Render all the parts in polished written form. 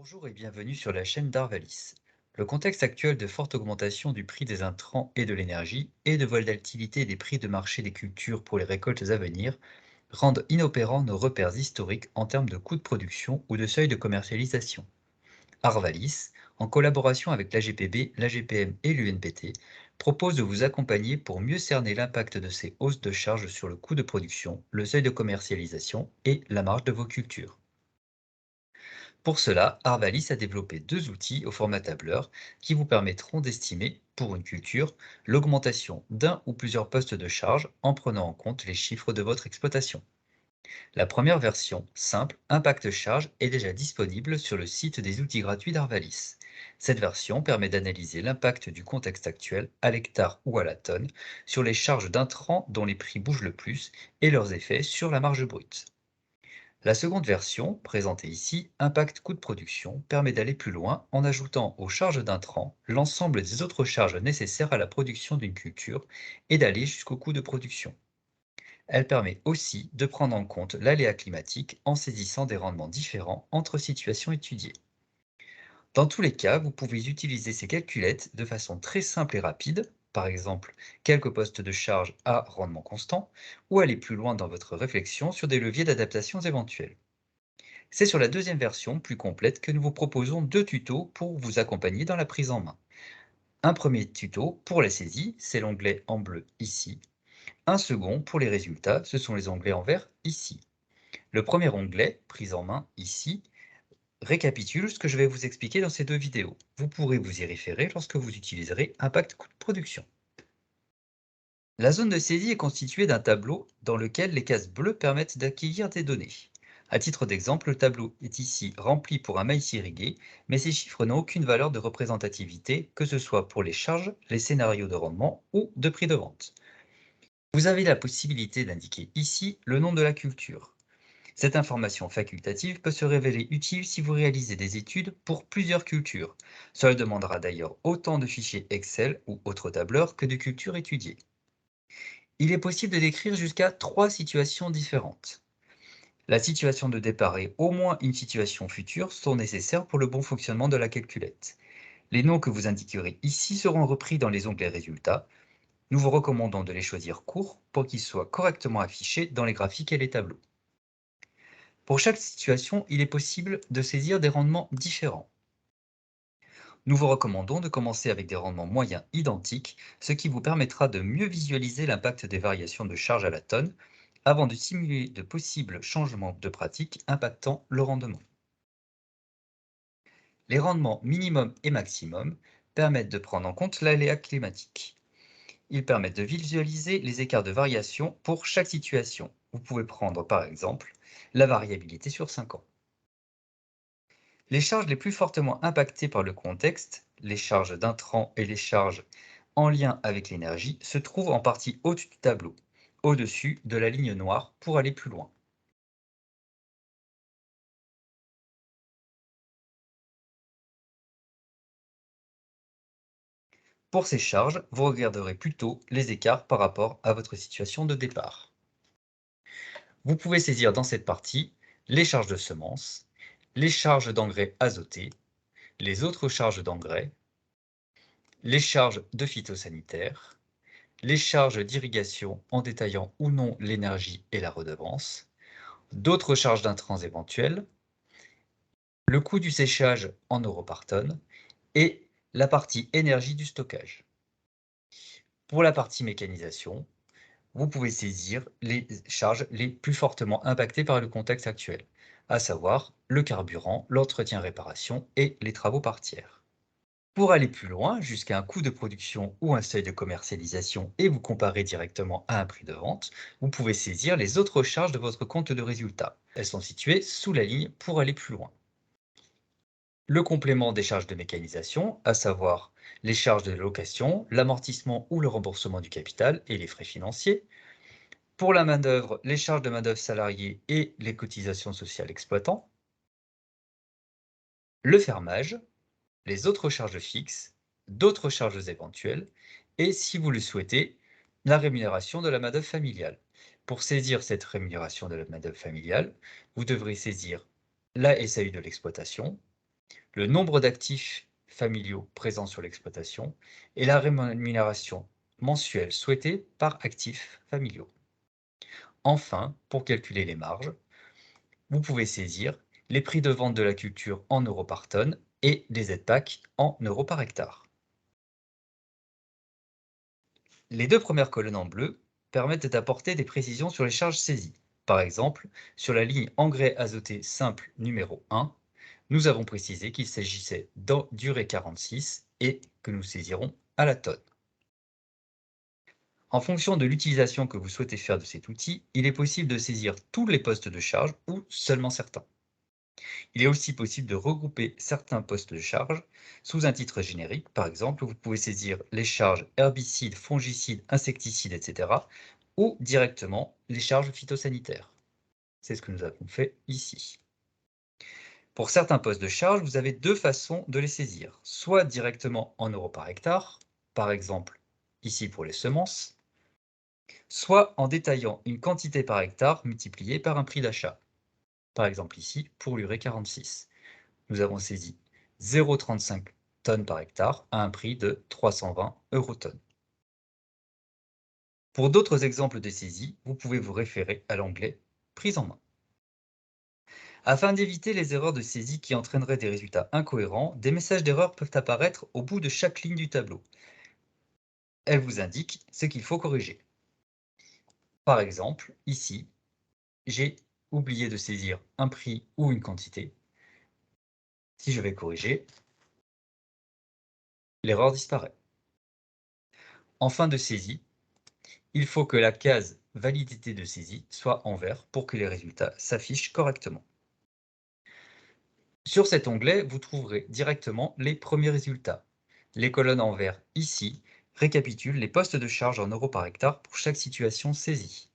Bonjour et bienvenue sur la chaîne d'Arvalis. Le contexte actuel de forte augmentation du prix des intrants et de l'énergie et de volatilité des prix de marché des cultures pour les récoltes à venir rendent inopérants nos repères historiques en termes de coûts de production ou de seuil de commercialisation. Arvalis, en collaboration avec l'AGPB, l'AGPM et l'UNPT, propose de vous accompagner pour mieux cerner l'impact de ces hausses de charges sur le coût de production, le seuil de commercialisation et la marge de vos cultures. Pour cela, Arvalis a développé deux outils au format tableur qui vous permettront d'estimer, pour une culture, l'augmentation d'un ou plusieurs postes de charge en prenant en compte les chiffres de votre exploitation. La première version, simple, Impact Charge, est déjà disponible sur le site des outils gratuits d'Arvalis. Cette version permet d'analyser l'impact du contexte actuel à l'hectare ou à la tonne sur les charges d'intrants dont les prix bougent le plus et leurs effets sur la marge brute. La seconde version, présentée ici, Impact coût de production, permet d'aller plus loin en ajoutant aux charges d'intrants l'ensemble des autres charges nécessaires à la production d'une culture et d'aller jusqu'au coût de production. Elle permet aussi de prendre en compte l'aléa climatique en saisissant des rendements différents entre situations étudiées. Dans tous les cas, vous pouvez utiliser ces calculettes de façon très simple et rapide, par exemple quelques postes de charge à rendement constant, ou aller plus loin dans votre réflexion sur des leviers d'adaptation éventuels. C'est sur la deuxième version, plus complète, que nous vous proposons deux tutos pour vous accompagner dans la prise en main. Un premier tuto pour la saisie, c'est l'onglet en bleu ici. Un second pour les résultats, ce sont les onglets en vert ici. Le premier onglet, prise en main ici, récapitule ce que je vais vous expliquer dans ces deux vidéos. Vous pourrez vous y référer lorsque vous utiliserez Impact coût de production. La zone de saisie est constituée d'un tableau dans lequel les cases bleues permettent d'accueillir des données. À titre d'exemple, le tableau est ici rempli pour un maïs irrigué, mais ces chiffres n'ont aucune valeur de représentativité, que ce soit pour les charges, les scénarios de rendement ou de prix de vente. Vous avez la possibilité d'indiquer ici le nom de la culture. Cette information facultative peut se révéler utile si vous réalisez des études pour plusieurs cultures. Cela demandera d'ailleurs autant de fichiers Excel ou autres tableurs que de cultures étudiées. Il est possible de décrire jusqu'à 3 situations différentes. La situation de départ et au moins une situation future sont nécessaires pour le bon fonctionnement de la calculette. Les noms que vous indiquerez ici seront repris dans les onglets Résultats. Nous vous recommandons de les choisir courts pour qu'ils soient correctement affichés dans les graphiques et les tableaux. Pour chaque situation, il est possible de saisir des rendements différents. Nous vous recommandons de commencer avec des rendements moyens identiques, ce qui vous permettra de mieux visualiser l'impact des variations de charge à la tonne avant de simuler de possibles changements de pratique impactant le rendement. Les rendements minimum et maximum permettent de prendre en compte l'aléa climatique. Ils permettent de visualiser les écarts de variation pour chaque situation. Vous pouvez prendre par exemple la variabilité sur 5 ans. Les charges les plus fortement impactées par le contexte, les charges d'intrants et les charges en lien avec l'énergie, se trouvent en partie haute du tableau, au-dessus de la ligne noire pour aller plus loin. Pour ces charges, vous regarderez plutôt les écarts par rapport à votre situation de départ. Vous pouvez saisir dans cette partie les charges de semences, les charges d'engrais azotés, les autres charges d'engrais, les charges de phytosanitaires, les charges d'irrigation en détaillant ou non l'énergie et la redevance, d'autres charges d'intrants éventuelles, le coût du séchage en euros par tonne et la partie énergie du stockage. Pour la partie mécanisation, vous pouvez saisir les charges les plus fortement impactées par le contexte actuel, à savoir le carburant, l'entretien-réparation et les travaux par tiers. Pour aller plus loin, jusqu'à un coût de production ou un seuil de commercialisation et vous comparer directement à un prix de vente, vous pouvez saisir les autres charges de votre compte de résultat. Elles sont situées sous la ligne pour aller plus loin. Le complément des charges de mécanisation, à savoir les charges de location, l'amortissement ou le remboursement du capital et les frais financiers. Pour la main-d'œuvre, les charges de main-d'œuvre salariée et les cotisations sociales exploitants. Le fermage, les autres charges fixes, d'autres charges éventuelles et, si vous le souhaitez, la rémunération de la main-d'œuvre familiale. Pour saisir cette rémunération de la main-d'œuvre familiale, vous devrez saisir la SAU de l'exploitation, le nombre d'actifs familiaux présents sur l'exploitation et la rémunération mensuelle souhaitée par actifs familiaux. Enfin, pour calculer les marges, vous pouvez saisir les prix de vente de la culture en euros par tonne et les aides-PAC en euros par hectare. Les deux premières colonnes en bleu permettent d'apporter des précisions sur les charges saisies. Par exemple, sur la ligne engrais azoté simple numéro 1, nous avons précisé qu'il s'agissait d'urée 46 et que nous saisirons à la tonne. En fonction de l'utilisation que vous souhaitez faire de cet outil, il est possible de saisir tous les postes de charge ou seulement certains. Il est aussi possible de regrouper certains postes de charge sous un titre générique. Par exemple, vous pouvez saisir les charges herbicides, fongicides, insecticides, etc. ou directement les charges phytosanitaires. C'est ce que nous avons fait ici. Pour certains postes de charge, vous avez deux façons de les saisir. Soit directement en euros par hectare, par exemple ici pour les semences, soit en détaillant une quantité par hectare multipliée par un prix d'achat. Par exemple ici pour l'urée 46. Nous avons saisi 0,35 tonnes par hectare à un prix de 320 €/tonne. Pour d'autres exemples de saisie, vous pouvez vous référer à l'onglet Prise en main. Afin d'éviter les erreurs de saisie qui entraîneraient des résultats incohérents, des messages d'erreur peuvent apparaître au bout de chaque ligne du tableau. Elles vous indiquent ce qu'il faut corriger. Par exemple, ici, j'ai oublié de saisir un prix ou une quantité. Si je vais corriger, l'erreur disparaît. En fin de saisie, il faut que la case validité de saisie soit en vert pour que les résultats s'affichent correctement. Sur cet onglet, vous trouverez directement les premiers résultats. Les colonnes en vert ici récapitulent les postes de charge en euros par hectare pour chaque situation saisie.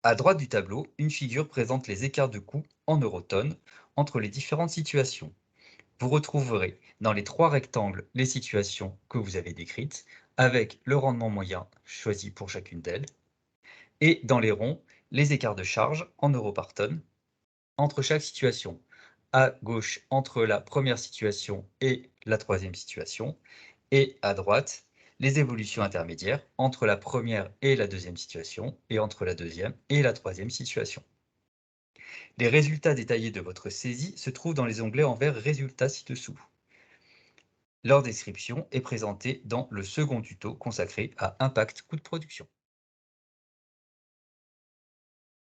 À droite du tableau, une figure présente les écarts de coûts en eurotonnes entre les différentes situations. Vous retrouverez dans les trois rectangles les situations que vous avez décrites, avec le rendement moyen choisi pour chacune d'elles, et dans les ronds, les écarts de charge en euros par tonne entre chaque situation. À gauche, entre la première situation et la troisième situation, et à droite, les évolutions intermédiaires entre la première et la deuxième situation, et entre la deuxième et la troisième situation. Les résultats détaillés de votre saisie se trouvent dans les onglets en vert Résultats ci-dessous. Leur description est présentée dans le second tuto consacré à Impact coût de production.